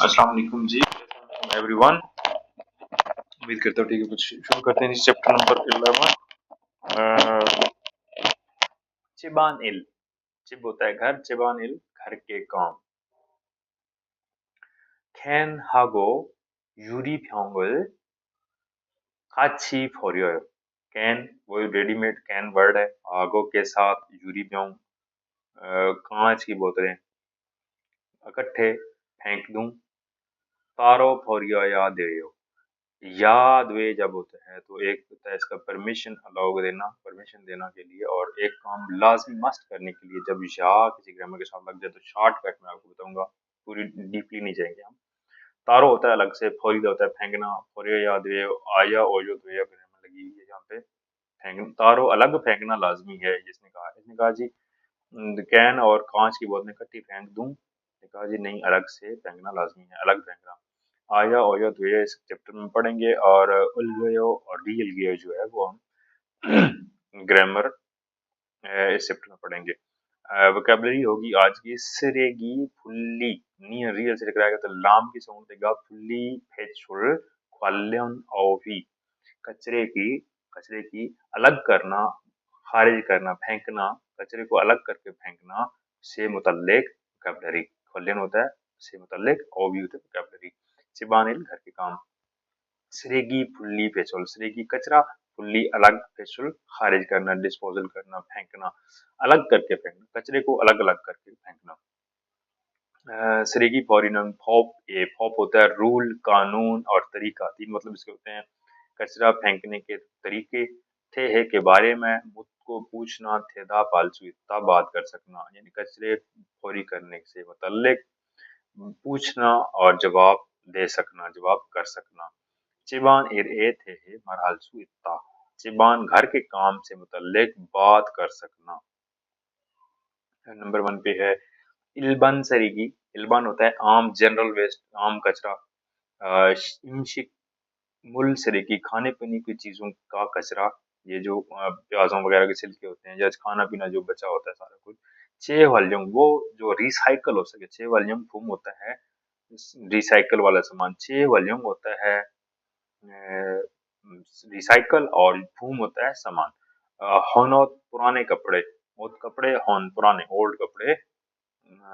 अस्सलाम वालेकुम जी एवरीवन। उम्मीद करता हूँ ठीक है। कुछ शुरू करते हैं जी। Chapter number 11। चिबान इल। चिब होता है घर, चिबान इल घर के काम। 캔 하고 유리병을 같이 버려요। कैन वो रेडीमेड कैन वर्ड है, आगो के साथ यूरीब्योंग कांच की बोतलें इकट्ठे फेंक दूं। तारो फोरियो या देयो। याद वे जब होता है तो एक होता है इसका परमिशन अलाउ देना, परमिशन देना के लिए, और एक काम लाजमी मस्ट करने के लिए जब या किसी ग्रामर के साथ लग जाए तो शॉर्टकट में आपको बताऊंगा, पूरी डीपली नहीं जाएंगे हम। तारो होता है अलग से, फोरिदा होता है फेंकना, फोरिया याद वे आया ओयो तो या ग्रामर लगी हुई है यहाँ पे। फेंक तारो अलग फेंकना लाजमी है, इसने कहा जी कैन और कांच की बोतलें इकट्ठी फेंक दूं। कहा जी नहीं, अलग से फेंकना लाजमी है, अलग फेंकना। आया ओया द्वेया इस चैप्टर में पढ़ेंगे, और उलगयो और रीअलगयो जो है वो हम ग्रामर इस चैप्टर में पढ़ेंगे। वोकैबुलरी होगी आज की सिरेगी फुल्ली, नी रियल से टकराएगा तो लाम की साउंड देगा, फुल्ली फेचुल क्वालियन ओवी, कचरे की अलग करना, खारिज करना, फेंकना, कचरे को अलग करके फेंकना से मुतल्लिक वोकैबुलरी। क्वालियन होता है से मुतल्लिक, ओवी होता है वोकैबुलरी। चिबानिल घर के काम। सिरेगी फुल्ली फेचुल, सिरेगी कचरा, फुल्ली अलग, फेचुल खारिज करना, डिस्पोजल करना, फेंकना, अलग करके फेंकना, कचरे को अलग अलग करके फेंकना। सिरेगी फॉरिनम फॉप, ये फॉप होता है रूल, कानून और तरीका, तीन मतलब इसके होते हैं। कचरा फेंकने के तरीके, थे है के बारे में, मुझको पूछना, थेदा पालसू इतना बात कर सकना, यानी कचरे फौरी करने से मुतल्लिक पूछना और जवाब दे सकना, जवाब कर सकना। चिबान एर ए थे है मरहलसू इत्ता, चिबान घर के काम से मुतल्लिक बात कर सकना। नंबर 1 पे है इल्बन सरीगी। इल्बन होता है आम, जनरल वेस्ट, आम कचरा। इमशिक मुल सरीगी, खाने पीने की चीजों का कचरा, ये जो प्याजों वगैरह के छिलके होते हैं या खाना पीना जो बचा होता है सारा कुछ। छे वॉल्यूम वो जो रिसाइकल हो सके, छे वॉल्यूम फूम होता है रिसाइकल वाला सामान, छे वॉल्यूम होता है रिसाइकल, और फूम होता है सामान। होनोत पुराने कपड़े, ओत कपड़े, होन पुराने ओल्ड कपड़े।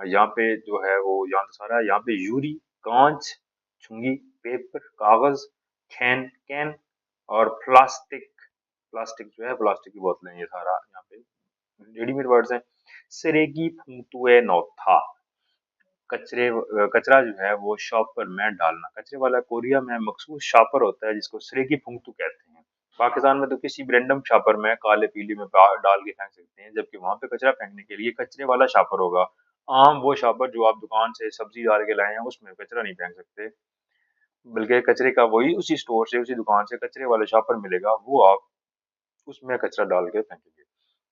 यहाँ पे जो है वो यहाँ तो सारा है, यहाँ पे यूरी कांच, छुंगी पेपर कागज, कैन कैन, और प्लास्टिक, प्लास्टिक जो है प्लास्टिक की बोतलें, ये सारा यहाँ पे रेडीमेड वर्ड्स हैं। सिरेगी फूंतुए नौथा, कचरा जो है वो शॉपर में डालना। कचरे वाला कोरिया में मखसूस शॉपर होता है जिसको सिरेगी फुंगतू कहते हैं। पाकिस्तान में तो किसी भी रैंडम शॉपर में काले पीले में डाल के फेंक सकते हैं, जबकि वहां पे कचरा फेंकने के लिए कचरे वाला शॉपर होगा। आम वो शॉपर जो आप दुकान से सब्जी डाल के लाए हैं उसमें कचरा नहीं फेंक सकते, बल्कि कचरे का वही उसी स्टोर से उसी दुकान से कचरे वाले शॉपर मिलेगा, वो आप उसमें कचरा डाल के फेंकेंगे।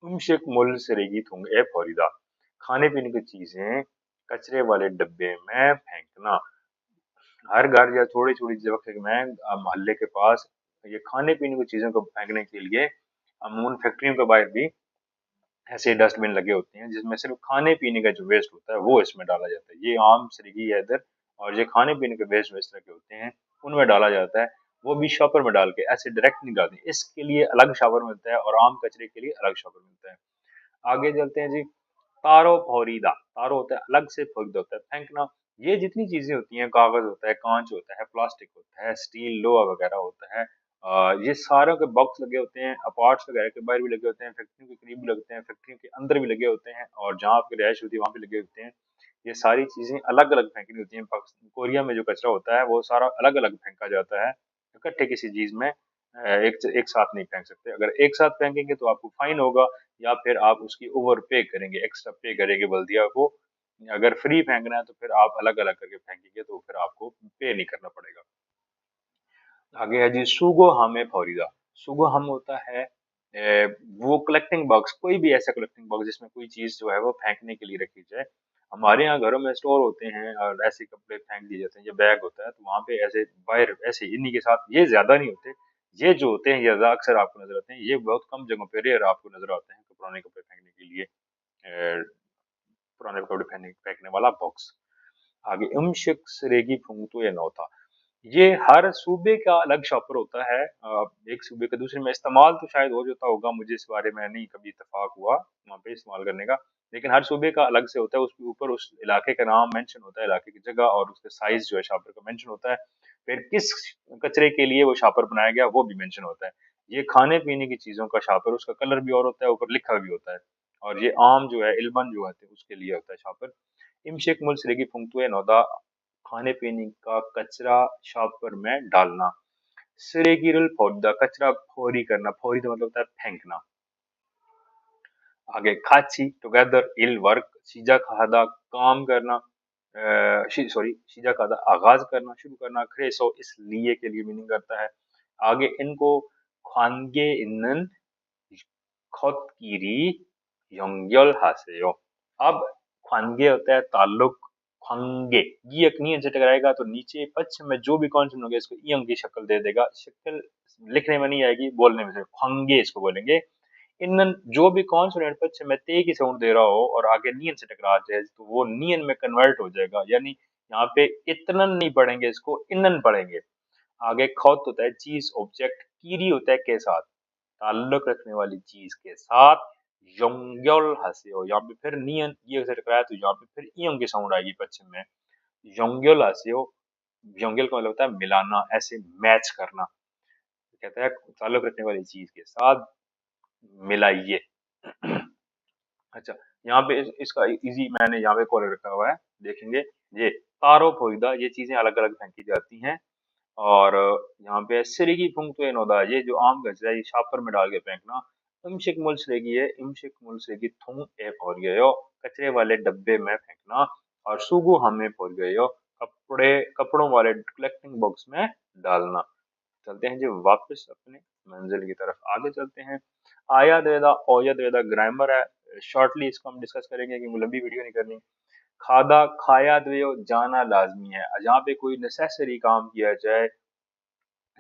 तुम शेख मुल सिरेगी थुंग ए फौरीदा, खाने पीने की चीजें कचरे वाले डब्बे में फेंकना। हर घर या थोड़ी छोटी जगह में मोहल्ले के पास ये खाने पीने की चीजों को फेंकने के लिए अमूमन फैक्ट्रियों के बाहर भी ऐसे डस्टबिन लगे होते हैं जिसमें सिर्फ खाने पीने का जो वेस्ट होता है वो इसमें डाला जाता है। ये आम सरीगी है इधर, और ये खाने पीने के वेस्ट वेस्ट लगे होते हैं उनमें डाला जाता है, वो भी शॉपर में डाल के, ऐसे डायरेक्ट नहीं डालते, इसके लिए अलग शॉपर मिलता है और आम कचरे के लिए अलग शॉपर मिलता है। आगे चलते हैं जी। तारो फौरीदा, तारो होता है अलग से, फौरीदा होता है फेंकना। ये जितनी चीजें होती हैं, कागज होता है, कांच होता है, प्लास्टिक होता है, स्टील लोहा वगैरह होता है, ये सारे के बॉक्स लगे होते हैं, अपार्ट्स वगैरह के बाहर भी लगे होते हैं, फैक्ट्रियों के करीब भी लगते हैं, फैक्ट्रियों के अंदर भी लगे होते हैं, और जहाँ आपकी रिहायश होती है वहां भी लगे होते हैं। ये सारी चीजें अलग अलग फेंकनी होती हैं। कोरिया में जो कचरा होता है वो सारा अलग अलग फेंका जाता है, इकट्ठे किसी चीज में एक साथ नहीं फेंक सकते। अगर एक साथ फेंकेंगे तो आपको फाइन होगा, या फिर आप उसकी ओवर पे करेंगे, एक्स्ट्रा पे करेंगे बल्दिया को। अगर फ्री फेंकना है तो फिर आप अलग अलग करके फेंकेंगे तो फिर आपको पे नहीं करना पड़ेगा। आगे है जी सुगो हमें फौरीदा। सुगो हम होता है वो कलेक्टिंग बॉक्स, कोई भी ऐसा कलेक्टिंग बॉक्स जिसमें कोई चीज जो है वो फेंकने के लिए रखी जाए। हमारे यहाँ घरों में स्टोर होते हैं और ऐसे कपड़े फेंक दिए जाते हैं, ये बैग होता है तो वहां पे ऐसे बाहर ऐसे इन्हीं के साथ, ये ज्यादा नहीं होते, ये जो होते हैं ये ज्यादा अक्सर आपको नजर आते हैं, ये बहुत कम जगहों पे रेयर आपको नजर आते हैं पुराने कपड़े फेंकने के लिए, पुराने कपड़े फेंकने फेंकने वाला बॉक्स। आगे इमशिक सिरेगी फुंगतु या नौता, ये हर सूबे का अलग शॉपर होता है। एक सूबे का दूसरे में इस्तेमाल तो शायद हो जाता होगा, मुझे इस बारे में नहीं कभी इत्तेफाक हुआ वहाँ पे इस्तेमाल करने का, लेकिन हर सूबे का अलग से होता है। उसके ऊपर उस इलाके का नाम मेंशन होता है, इलाके की जगह और उसके साइज जो है शॉपर का मेंशन होता है। फिर किस कचरे के लिए वो शॉपर बनाया गया वो भी मेंशन होता है। ये खाने पीने की चीजों का शॉपर, उसका कलर भी और होता है, ऊपर लिखा भी होता है। और ये आम जो है इल्बन जो है उसके लिए होता है शॉपर। इमशेक मुल सिरेगी फुंगतुए नौदा, खाने पीने का कचरा शॉपर में डालना। सिरेगिरुल फौदा, कचरा फौरी करना, फौरी तो मतलब होता है फेंकना। आगे खाची टुगेदर इल वर्क, शीजा खादा काम करना, सॉरी शीजा खादा आगाज करना, शुरू करना। क्रेसो इसलिए के लिए मीनिंग करता है। आगे इनको खानगे इन्न खोतकीरी योंग्यल हासेयो। अब ख्वानगे होता है ताल्लुक, ख्वांगे ये एक नियन से टकराएगा तो नीचे पश्चिम में जो भी कॉन्सोनेंट होगा इसको ईयंग की शक्ल दे देगा। शक्ल लिखने में नहीं आएगी, बोलने में से ख्वांगे इसको बोलेंगे। इन जो भी कॉन्सोनेंट पश्चिम में ते की साउंड दे रहा हो और आगे नियन से टकरा जाए तो वो नियन में कन्वर्ट हो जाएगा, यानी यहाँ पे इतनन नहीं पढ़ेंगे, इसको इनन पढ़ेंगे। आगे खौत होता है चीज ऑब्जेक्ट, कीरी होता है के साथ, ताल्लुक रखने वाली चीज के साथ। योंग्योल हंसियो, यहाँ पे फिर नियन ये से टकराया तो यहाँ पे फिर इयं की साउंड आएगी पश्चिम में। योंग्योल हंसियो, योंग्योल का मतलब होता है मिलाना, ऐसे मैच करना। कहता है ताल्लुक रखने वाली चीज के साथ मिलाइए। अच्छा, यहाँ पे इसका इजी मैंने यहाँ पे कॉलर रखा हुआ है, देखेंगे। ये तारो फोइदा, ये चीजें अलग अलग फेंकी जाती हैं। और यहाँ पे सिरगी फुंगतुए नोदा, ये जो आम कचरा है ये शापर में डाल के फेंकना। इमशिक मुल सिरगी है, इमशिक मुल सिरगी थुम ए फोर गए हो, कचरे वाले डब्बे में फेंकना। और सुगु हमें फोर गए हो, कपड़ों वाले कलेक्टिंग बॉक्स में डालना। चलते हैं जी वापस अपने मंजिल की तरफ आगे चलते हैं। आया देदा ओया देदा ग्रामर है, शॉर्टली इसको हम डिस्कस करेंगे क्योंकि लंबी वीडियो नहीं करनी। खादा खाया द्वयो जाना लाजमी है, जहाँ पे कोई नेसेसरी काम किया जाए,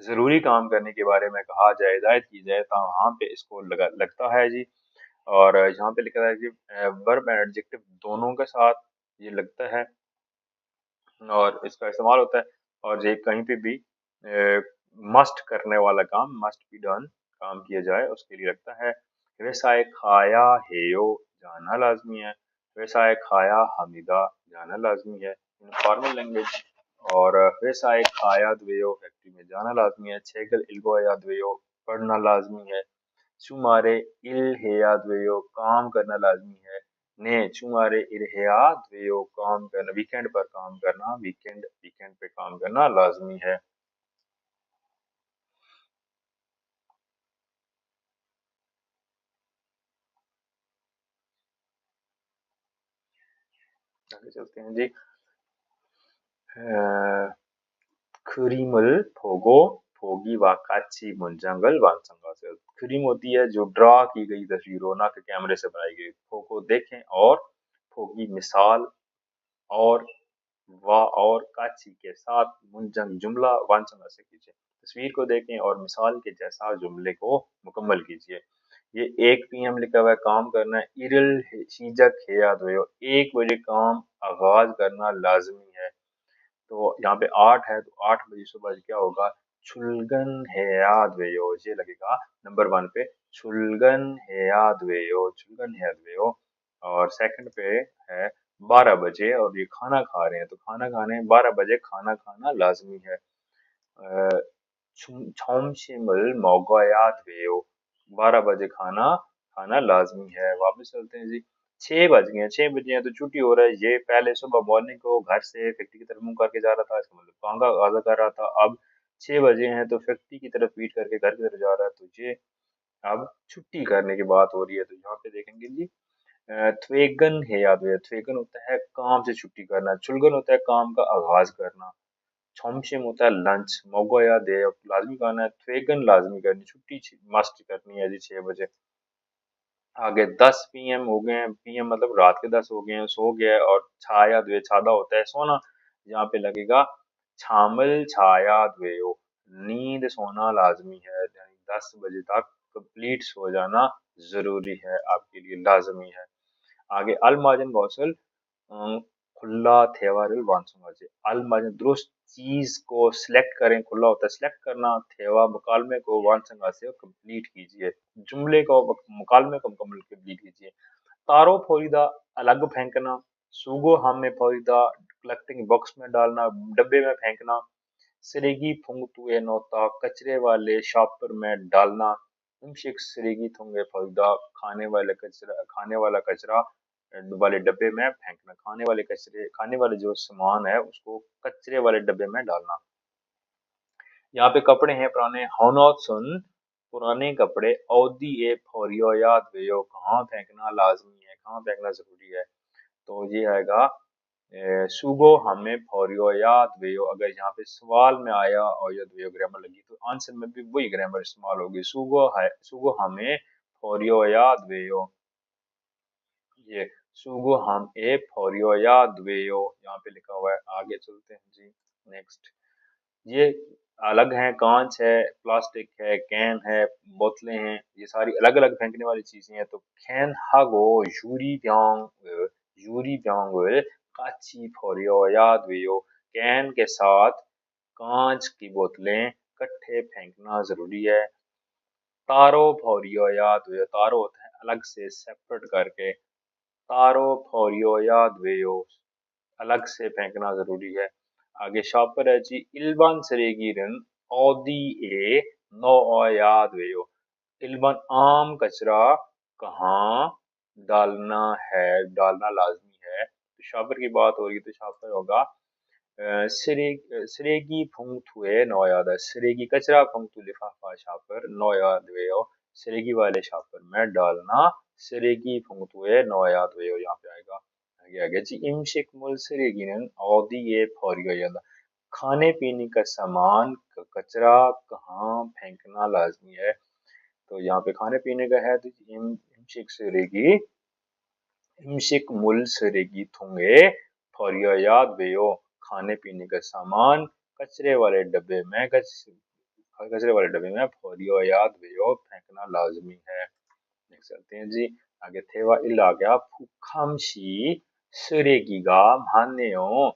जरूरी काम करने के बारे में कहा जाए, हिदायत की जाए तो वहां पे इसको लगता है जी। और यहाँ पे लिखा है कि वर्ब एंड एडजेक्टिव दोनों के साथ ये लगता है और इसका इस्तेमाल होता है। और ये कहीं पे भी मस्ट करने वाला काम, मस्ट बी डन काम किया जाए उसके लिए लगता है। वैसा खाया हेयो जाना लाजमी है, वैसा खाया हमीदा जाना लाजमी है इन फॉर्मल लैंग्वेज। और वैसा खाया द्वेयो फैक्ट्री में जाना लाजमी है। छेगल इल्गो या द्वेयो पढ़ना लाजमी है। चुमारे इल हेया द्वेयो काम करना लाजमी है। ने चुमारे इल हेया द्वेयो काम करना, वीकेंड पर काम करना, वीकेंड वीकेंड पे काम करना लाजमी है। आगे चलते हैं जी। क्रीमल फोगो फोगी वाकाची मुंजंगल वांसंगा। क्रीम होती है जो ड्रा की गई तस्वीरों, ना कि कैमरे से बनाई गई। फोगो देखें और फोगी मिसाल, और वा और काची के साथ मुंजंग जुमला वांछना से कीजिए। तस्वीर को देखें और मिसाल के जैसा जुमले को मुकम्मल कीजिए। ये 1 PM लिखा हुआ है, काम करना है। इरल शीजक है याद हो, 1 बजे काम आगाज करना लाजमी है। तो यहाँ पे 8 है तो 8 बजे सुबह क्या होगा, छुलगन है याद वेयो, ये लगेगा नंबर 1 पे। छुलगन है याद वेयो, छुलगन है याद वेयो। और सेकंड पे है 12 बजे और ये खाना खा रहे हैं, तो खाना खाने 12 बजे खाना खाना लाजमी है। छौमशिमल मोगोयात वेयो, 12 बजे खाना खाना लाजमी है। वापस चलते हैं जी। 6 बज गए हैं, 6 बजे हैं तो छुट्टी हो रहा है। ये पहले सुबह मॉर्निंग को घर से फैक्ट्री की तरफ मुंह करके जा रहा था, इसका मतलब काम का आगाज कर रहा था। अब 6 बजे हैं तो फैक्ट्री की तरफ पीट करके घर की तरफ जा रहा है, तो ये अब छुट्टी करने की बात हो रही है। तो यहाँ पे देखेंगे जी, थ्वेगन है याद है। थ्वेगन होता है काम से छुट्टी करना, चुलगन होता है काम का आगाज करना, छमशिम होता है लंच, मोगो या दे लाजमी खाना है, थ्वेगन लाजमी करनी, छुट्टी मस्ट करनी है जी 6 बजे। आगे 10 PM हो गए हैं, PM मतलब रात के 10 हो गए हैं, सो गया है। और छाया द्वे छादा होता है सोना, यहाँ पे लगेगा छामल छाया द्वेयो, नींद सोना लाजमी है, यानी 10 बजे तक कंप्लीट सो जाना जरूरी है, आपके लिए लाजमी है। आगे अल माजन गौसल खुला थेवारिल वांसुंगाचे अल माने दुरुस्त चीज को सिलेक्ट करें, खुला होता है सिलेक्ट करना, थेवा मुकालमे को वांसंगा से कंप्लीट कीजिए, जुमले को मुकालमे को मुकम्मल कंप्लीट कीजिए। तारो फोरिदा अलग फेंकना, सूगो हम में फोरिदा कलेक्टिंग बॉक्स में डालना, डब्बे में फेंकना, सिरेगी फुंगतुए नोता कचरे वाले शॉपर में डालना, इमशिक सिरेगी थुंगे फोरिदा खाने वाला कचरा वाले डब्बे में फेंकना, खाने वाले जो सामान है उसको कचरे वाले डब्बे में डालना। यहाँ पे कपड़े हैं पुराने, हौनौत सुन पुराने कपड़े, औदी ए फौरियो याद वेयो कहाँ फेंकना लाजमी है, कहाँ फेंकना जरूरी है। तो ये आएगा सुगो हमें फौरियो याद वेयो। अगर यहाँ पे सवाल में आया और याद वेयो ग्रामर लगी तो आंसर में भी वही ग्रामर इस्तेमाल होगी, सुगो हमें फौरियो याद वेयो। ये सुगो हम ए फौरियो याद वेयो यहाँ पे लिखा हुआ है। आगे चलते हैं जी, नेक्स्ट। ये अलग हैं, कांच है, प्लास्टिक है, कैन है, बोतलें हैं, ये सारी अलग अलग फेंकने वाली चीजें हैं। तो कैन हागो यूरी ब्यांग काची फोरियो याद वेयो, कैन के साथ कांच की बोतलें इकट्ठे फेंकना जरूरी है। तारो फोरियो याद वेयो, तारो होता है अलग से सेपरेट करके, तारो फोरियो याद वेयो अलग से फेंकना जरूरी है। आगे शॉपर है जी, इल्बान सरेगिरन औदी ए नो याद वेयो, इल्बान आम कचरा कहाँ डालना है, डालना लाजमी है। तो शॉपर की बात हो रही है तो शॉपर होगा सिरेगी फुंगथुए नो याद है, सिरेगी कचरा फुंगथु लिफाफा शॉपर नो याद वेयो, सिरेगी वाले शॉपर में डालना, सिरेगी फुंगथुए नो याद वेयो यहाँ पे आएगा। आगे आगे जी, इमशिक मुल सिरेगिनन औदी ये फौरियो याद, खाने पीने का सामान कचरा कहाँ फेंकना लाजमी है। तो यहाँ पे खाने पीने का है तो इमशिक सिरेगी, इमशिक मुल सिरेगी थुंगे फौरियो याद वेयो, खाने पीने का सामान कचरे वाले डब्बे में फौरियो याद वेयो फेंकना लाजमी है। नेक्स्ट चलते हैं जी, आगे थेवा इल आ गया, फुखामशी सिरेगीगा मान्यो।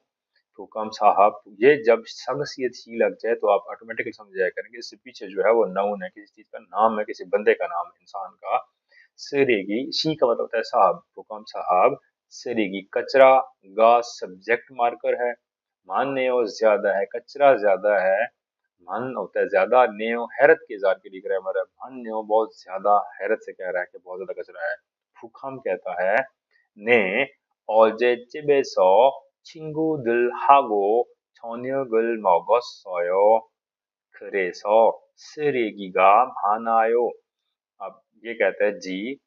फुकाम साहब, ये जब शख्सियत शी लग जाए तो आप ऑटोमेटिकली समझ जाया करेंगे इससे पीछे जो है वो नाउन है, किसी चीज का नाम है, किसी बंदे का नाम है, इंसान का। सिरेगी शी का मतलब होता है साहब, फुकाम साहब, सिरेगी कचरा, गा सब्जेक्ट मार्कर है, मान्यो ज्यादा है, कचरा ज्यादा है, मन होता है ज्यादा, नेो हैरत के इज़हार के लिए ग्रामर है, मन नेो बहुत ज्यादा हैरत से कह रहा है कि बहुत ज्यादा कचरा है। फुखम कहता है ने 어제 집에서 친구들하고 저녁을 먹었어요. 그래서 쓰레기가 많아요। अब ये कहता है जी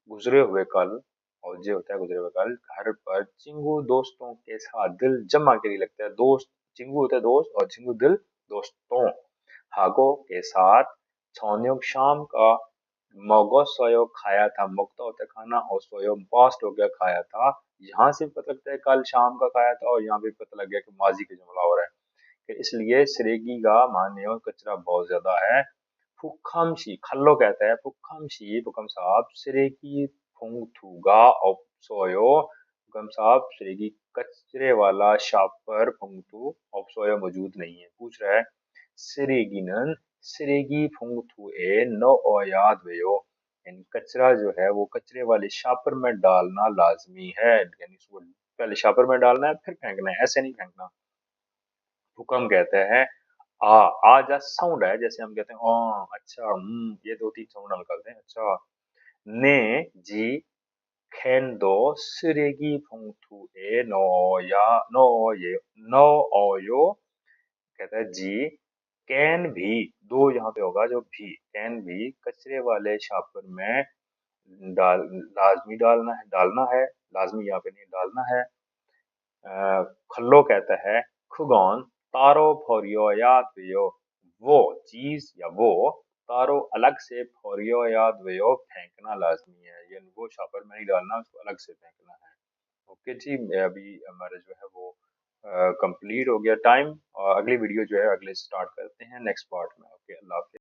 गुजरे हुए कल, और जे होता है गुजरे हुए कल, घर पर चिंगू दोस्तों के साथ, दिल जमा के लिए लगता है, दोस्त चिंगू होता है दोस्त और चिंगू दिल दोस्तों, हागो के साथ, 저녁 शाम का, मगो सोयो खाया था, मुक्ता होता है खाना और सोयो पास्ट हो गया खाया था। यहाँ से पता लगता है कल शाम का खाया था और यहाँ भी पता लग गया कि माजी का जुमला हो रहा है, कि इसलिए सिरेगी का माने और कचरा बहुत ज्यादा है। फुखामशी खल्लो कहता है, फुखामशी फुकम साहब सिरेगी फुंगथुगा ऑप्सोयो, फुकम साहब सिरेगी कचरे वाला शापर फुंगथु ऑप्सोयो मौजूद नहीं है। पूछ रहा है सिरेगिनन सिरेगी फुंगथु ए नो ओ याद वेयो, यानी कचरा जो है वो कचरे वाले शापर में डालना लाजमी है, यानी इसको पहले शापर में डालना है फिर फेंकना है, ऐसे नहीं फेंकना। हुक्म कहते हैं आ जा साउंड है, जैसे हम कहते हैं अच्छा ये दो तीन साउंड निकालते हैं। अच्छा ने जी 캔도 쓰레기 봉투에 넣어요। कहता है जी कैन भी, दो यहाँ पे होगा जो भी, कैन भी कचरे वाले शापर में डाल लाजमी डालना है, लाजमी यहाँ पे नहीं डालना है। खल्लो कहता है खुगौन तारो फोरियो याद वेयो, वो चीज या वो तारो अलग से फोरियो याद वेयो फेंकना लाजमी है, ये वो शॉपर में नहीं डालना, उसको अलग से फेंकना है। ओके जी, अभी हमारा जो है वो कंप्लीट हो गया टाइम, और अगली वीडियो जो है अगले स्टार्ट करते हैं नेक्स्ट पार्ट में। ओके, अल्लाह हाफिज़।